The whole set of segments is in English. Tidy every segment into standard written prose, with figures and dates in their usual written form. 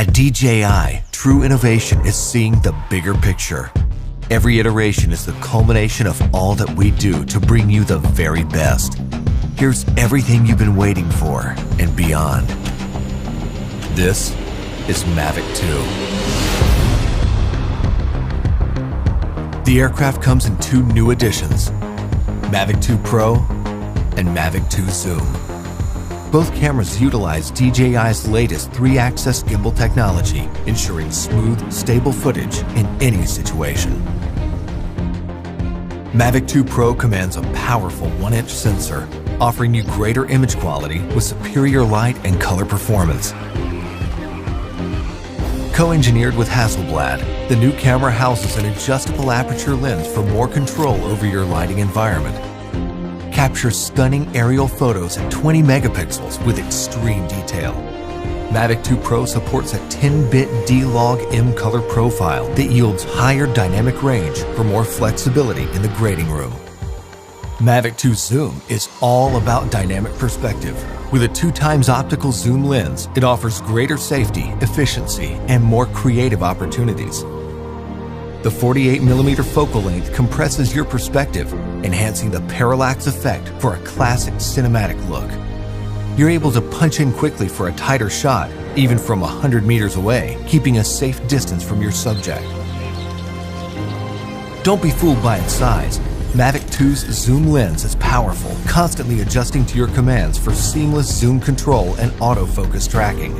At DJI, true innovation is seeing the bigger picture. Every iteration is the culmination of all that we do to bring you the very best. Here's everything you've been waiting for and beyond. This is Mavic 2. The aircraft comes in two new editions, Mavic 2 Pro and Mavic 2 Zoom. Both cameras utilize DJI's latest 3-axis gimbal technology, ensuring smooth, stable footage in any situation. Mavic 2 Pro commands a powerful 1-inch sensor, offering you greater image quality with superior light and color performance. Co-engineered with Hasselblad, the new camera houses an adjustable aperture lens for more control over your lighting environment. Captures stunning aerial photos at 20 megapixels with extreme detail. Mavic 2 Pro supports a 10-bit D-Log M color profile that yields higher dynamic range for more flexibility in the grading room. Mavic 2 Zoom is all about dynamic perspective. With a 2x optical zoom lens, it offers greater safety, efficiency, and more creative opportunities. The 48mm focal length compresses your perspective, enhancing the parallax effect for a classic cinematic look. You're able to punch in quickly for a tighter shot, even from 100 meters away, keeping a safe distance from your subject. Don't be fooled by its size. Mavic 2's zoom lens is powerful, constantly adjusting to your commands for seamless zoom control and autofocus tracking.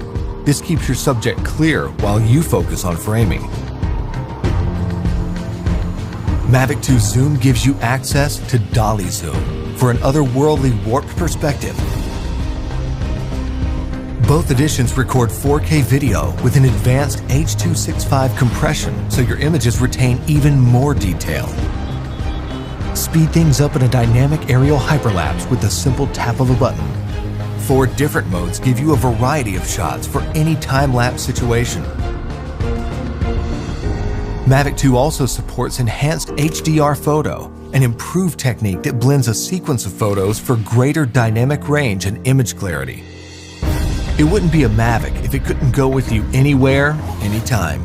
This keeps your subject clear while you focus on framing. Mavic 2 Zoom gives you access to dolly zoom for an otherworldly warped perspective. Both editions record 4K video with an advanced H.265 compression, so your images retain even more detail. Speed things up in a dynamic aerial hyperlapse with the simple tap of a button. 4 different modes give you a variety of shots for any time-lapse situation. Mavic 2 also supports enhanced HDR photo, an improved technique that blends a sequence of photos for greater dynamic range and image clarity. It wouldn't be a Mavic if it couldn't go with you anywhere, anytime.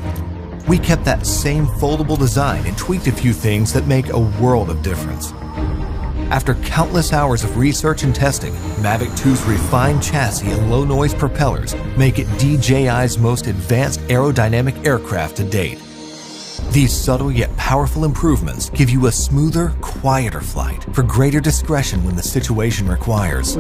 We kept that same foldable design and tweaked a few things that make a world of difference. After countless hours of research and testing, Mavic 2's refined chassis and low-noise propellers make it DJI's most advanced aerodynamic aircraft to date. These subtle yet powerful improvements give you a smoother, quieter flight for greater discretion when the situation requires.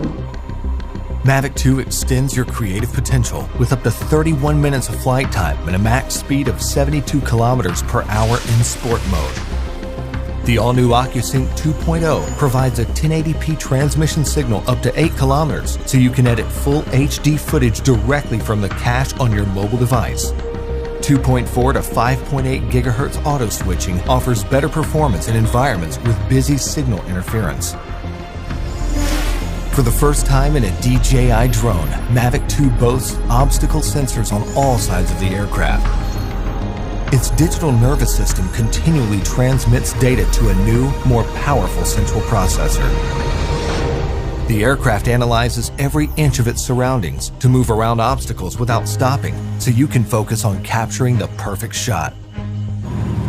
Mavic 2 extends your creative potential with up to 31 minutes of flight time and a max speed of 72 kilometers per hour in sport mode. The all-new OcuSync 2.0 provides a 1080p transmission signal up to 8 kilometers, so you can edit full HD footage directly from the cache on your mobile device. 2.4 to 5.8 GHz auto switching offers better performance in environments with busy signal interference. For the first time in a DJI drone, Mavic 2 boasts obstacle sensors on all sides of the aircraft. Its digital nervous system continually transmits data to a new, more powerful central processor. The aircraft analyzes every inch of its surroundings to move around obstacles without stopping, so you can focus on capturing the perfect shot.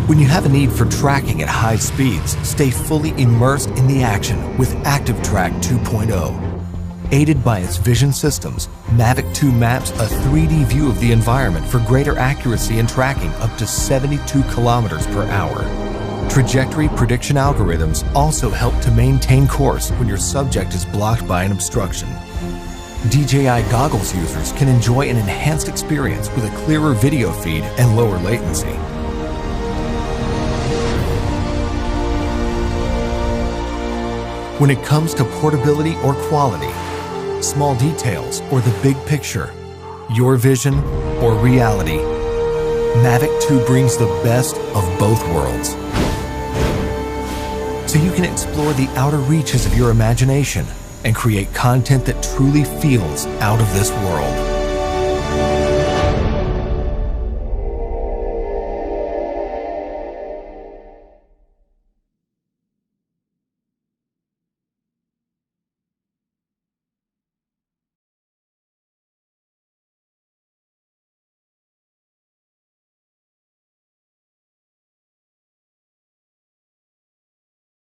When you have a need for tracking at high speeds, stay fully immersed in the action with ActiveTrack 2.0. Aided by its vision systems, Mavic 2 maps a 3D view of the environment for greater accuracy in tracking up to 72 kilometers per hour. Trajectory prediction algorithms also help to maintain course when your subject is blocked by an obstruction. DJI goggles users can enjoy an enhanced experience with a clearer video feed and lower latency. When it comes to portability or quality, small details or the big picture, your vision or reality, Mavic 2 brings the best of both worlds. So you can explore the outer reaches of your imagination and create content that truly feels out of this world.